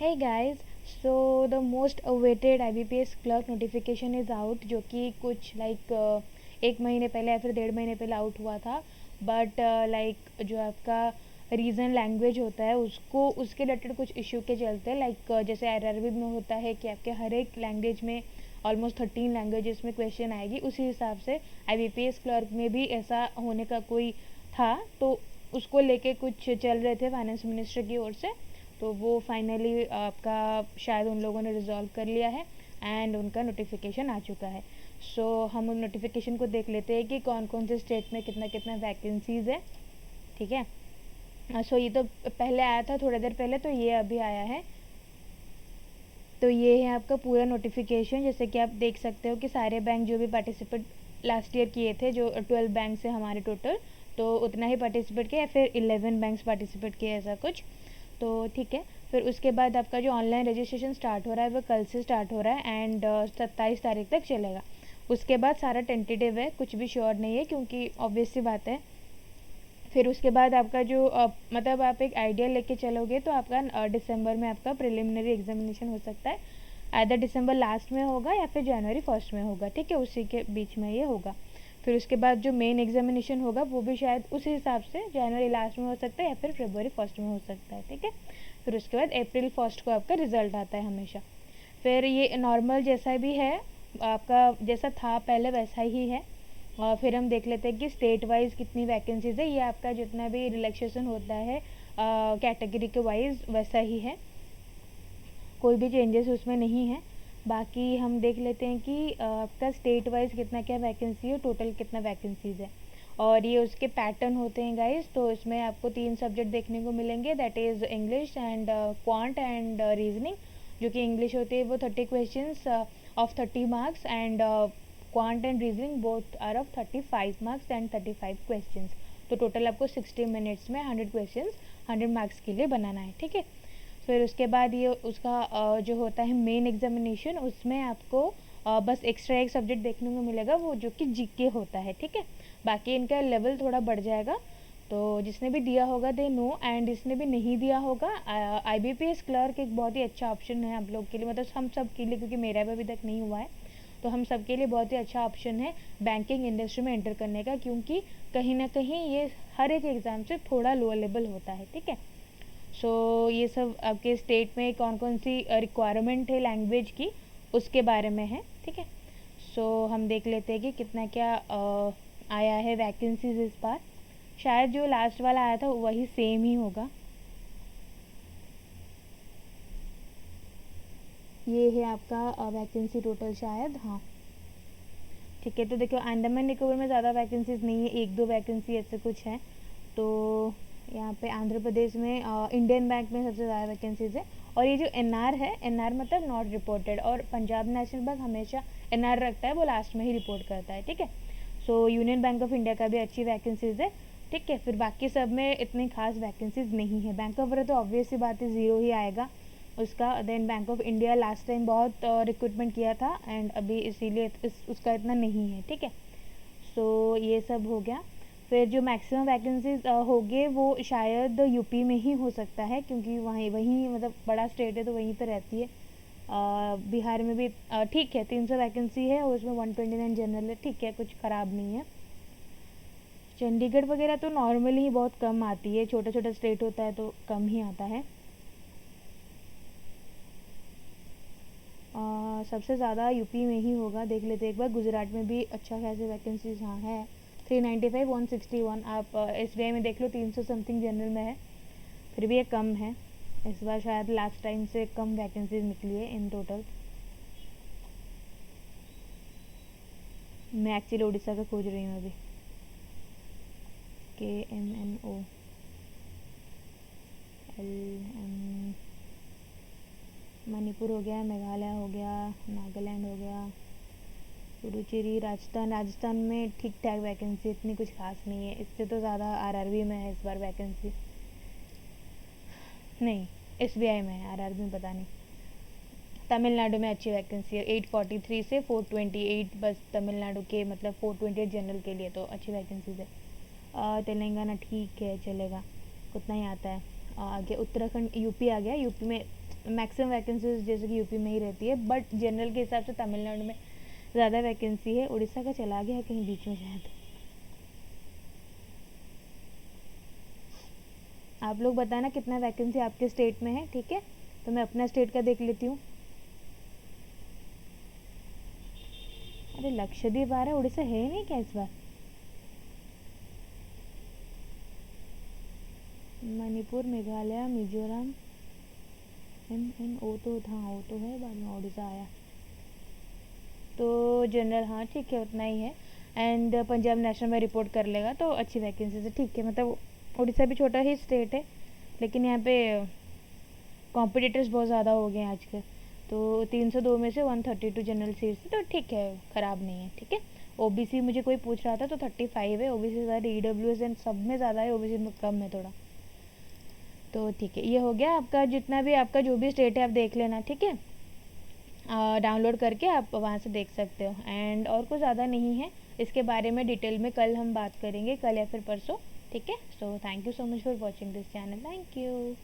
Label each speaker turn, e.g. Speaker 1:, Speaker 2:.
Speaker 1: Hey guys, so the most awaited IBPS clerk notification is out, जो कि कुछ एक महीने पहले या फिर 1.5 महीने पहले आउट हुआ था. बट जो आपका रीजन लैंग्वेज होता है उसको उसके रिलेटेड कुछ इशू के चलते जैसे आरआरबी में होता है कि आपके हर एक लैंग्वेज में ऑलमोस्ट 13 लैंग्वेजेस में क्वेश्चन आएगी, उसी हिसाब से IBPS क्लर्क में भी ऐसा होने का कोई था. तो उसको लेके कुछ चल रहे थे फाइनेंस मिनिस्टर की ओर से. तो वो फाइनली आपका शायद उन लोगों ने रिजॉल्व कर लिया है एंड उनका नोटिफिकेशन आ चुका है. सो हम उन नोटिफिकेशन को देख लेते हैं कि कौन कौन से स्टेट में कितना कितना वैकेंसीज़ है. ठीक है. सो ये तो पहले आया था थोड़ी देर पहले, तो ये अभी आया है. तो ये है आपका पूरा नोटिफिकेशन. जैसे कि आप देख सकते हो कि सारे बैंक जो भी पार्टिसिपेट लास्ट ईयर किए थे, जो 12 बैंक से हमारे टोटल, तो उतना ही पार्टिसिपेट किया, या फिर 11 बैंक्स पार्टिसिपेट किए, ऐसा कुछ. तो ठीक है. फिर उसके बाद आपका जो ऑनलाइन रजिस्ट्रेशन स्टार्ट हो रहा है वो कल से स्टार्ट हो रहा है एंड 27 तारीख तक चलेगा. उसके बाद सारा टेंटेटिव है, कुछ भी श्योर नहीं है, क्योंकि ऑब्वियस सी बात है. फिर उसके बाद आपका जो मतलब आप एक आइडिया लेके चलोगे तो आपका दिसंबर में आपका प्रिलिमिनरी एग्जामिनेशन हो सकता है. आइदर दिसंबर लास्ट में होगा या फिर जनवरी फर्स्ट में होगा. ठीक है, उसी के बीच में ये होगा. फिर उसके बाद जो मेन एग्जामिनेशन होगा वो भी शायद उसी हिसाब से जनवरी लास्ट में हो सकता है या फिर फरवरी फर्स्ट में हो सकता है. ठीक है. फिर उसके बाद अप्रैल फर्स्ट को आपका रिजल्ट आता है हमेशा. फिर ये नॉर्मल जैसा भी है, आपका जैसा था पहले वैसा ही है. और फिर हम देख लेते हैं कि स्टेट वाइज कितनी वैकेंसीज है. ये आपका जितना भी रिलैक्सेशन होता है कैटेगरी के वाइज वैसा ही है, कोई भी चेंजेस उसमें नहीं है. बाकी हम देख लेते हैं कि आपका स्टेट वाइज कितना क्या वैकेंसी है, टोटल कितना वैकेंसीज है. और ये उसके पैटर्न होते हैं गाइस. तो इसमें आपको 3 सब्जेक्ट देखने को मिलेंगे, that is English and quant and reasoning. जो कि इंग्लिश होती है वो 30 questions of 30 marks and quant and reasoning both are of 35 marks and 35 questions. तो टोटल आपको 60 मिनट्स में 100 क्वेश्चंस 100 मार्क्स के लिए बनाना है. ठीक है. फिर उसके बाद ये उसका जो होता है मेन एग्जामिनेशन, उसमें आपको बस एक्स्ट्रा एक सब्जेक्ट देखने को मिलेगा, वो जो कि जीके होता है. ठीक है. बाकी इनका लेवल थोड़ा बढ़ जाएगा. तो जिसने भी दिया होगा दे नो, एंड जिसने भी नहीं दिया होगा, IBPS क्लर्क एक बहुत ही अच्छा ऑप्शन है आप लोग के लिए, मतलब हम सब के लिए, क्योंकि मेरा भी अभी तक नहीं हुआ है. तो हम सब के लिए बहुत ही अच्छा ऑप्शन है बैंकिंग इंडस्ट्री में एंटर करने का, क्योंकि कहीं ना कहीं ये हर एक एग्ज़ाम से थोड़ा लोअर लेवल होता है. ठीक है. सो ये सब आपके स्टेट में कौन कौन सी रिक्वायरमेंट है लैंग्वेज की, उसके बारे में है. ठीक है. सो हम देख लेते हैं कि कितना क्या आया है वैकेंसीज इस बार. शायद जो लास्ट वाला आया था वही सेम ही होगा. ये है आपका वैकेंसी टोटल शायद. हाँ, ठीक है. तो देखो अंडमान निकोबार में ज़्यादा वैकेंसीज नहीं है, 1-2 वैकेंसी ऐसे कुछ है. तो यहाँ पे आंध्र प्रदेश में इंडियन बैंक में सबसे ज़्यादा वैकेंसीज है. और ये जो NR है, NR मतलब नॉट रिपोर्टेड, और पंजाब नेशनल बैंक हमेशा NR रखता है, वो लास्ट में ही रिपोर्ट करता है. ठीक है. सो यूनियन बैंक ऑफ इंडिया का भी अच्छी वैकेंसीज है. ठीक है. फिर बाकी सब में इतनी खास वैकेंसीज नहीं है. बैंक ऑफ बड़ौदा तो ऑब्वियस सी बात है, 0 ही आएगा उसका. Then Bank of India last time बहुत रिक्रूटमेंट किया था एंड अभी इसीलिए उसका इतना नहीं है. ठीक है. सो ये सब हो गया. फिर जो मैक्सिमम वैकेंसीज होंगे वो शायद यूपी में ही हो सकता है, क्योंकि वहीं मतलब बड़ा स्टेट है तो वहीं पर रहती है. बिहार में भी ठीक है, 300 वैकेंसी है और उसमें 129 जनरल है. ठीक है, कुछ ख़राब नहीं है. चंडीगढ़ वगैरह तो नॉर्मली ही बहुत कम आती है, छोटा छोटा स्टेट होता है तो कम ही आता है. सबसे ज़्यादा यूपी में ही होगा. देख लेते एक बार. गुजरात में भी अच्छा खासी वैकेंसीज हाँ है, 395 161. आप SBI में देख लो, 300 समथिंग जनरल में है, फिर भी ये कम है. इस बार शायद लास्ट टाइम से कम वैकेंसीज निकली है इन टोटल. मैं एक्चुअली उड़ीसा का खोज रही हूँ अभी. KMNO LM, मणिपुर हो गया, मेघालय हो गया, नागालैंड हो गया, पुडुचेरी, राजस्थान में ठीक ठाक वैकेंसी, इतनी कुछ खास नहीं है. इससे तो ज़्यादा RRB में है इस बार वैकेंसी. नहीं, SBI में है, RRB में पता नहीं. तमिलनाडु में अच्छी वैकेंसी है, 843 से 428 बस तमिलनाडु के, मतलब 428 जनरल के लिए तो अच्छी वैकेंसीज है. तेलंगाना ठीक है, चलेगा, उतना ही आता है. आगे उत्तराखंड, यूपी आ गया. यूपी में मैक्सिमम वैकेंसीज जैसे कि यूपी में ही रहती है, बट जनरल के हिसाब से तमिलनाडु में ज़्यादा वैकेंसी है। उड़ीसा का चला गया कहीं बीच में शायद। आप लोग बताना कितना वैकेंसी आपके स्टेट में है, ठीक है? तो मैं अपना स्टेट का देख लेती हूँ। अरे लक्षद्वीप आ रहा है, उड़ीसा है ही नहीं क्या इस बार? मणिपुर, मेघालय, मिजोरम, एन ओ तो था, वो तो है, बाद में उड़ीसा आया। तो जनरल, हाँ ठीक है, उतना ही है। एंड पंजाब नेशनल में रिपोर्ट कर लेगा तो अच्छी वैकेंसी है, ठीक है। मतलब उड़ीसा भी छोटा ही स्टेट है, लेकिन यहाँ पे कॉम्पिटिटर्स बहुत ज़्यादा हो गए हैं आजकल। तो 302 में से 132 जनरल सीट्स, तो ठीक है, ख़राब नहीं है, ठीक है। ओबीसी मुझे कोई पूछ रहा था तो 35 है ओबीसी ज़्यादा, ईडब्ल्यूएस एंड सब में ज़्यादा है, ओबीसी में कम है थोड़ा। तो ठीक है, ये हो गया आपका, जितना भी आपका जो भी स्टेट है आप देख लेना, ठीक है। डाउनलोड करके आप वहाँ से देख सकते हो। एंड और कुछ ज़्यादा नहीं है, इसके बारे में डिटेल में कल हम बात करेंगे, कल या फिर परसों, ठीक है। So thank you so much for watching this channel, thank you.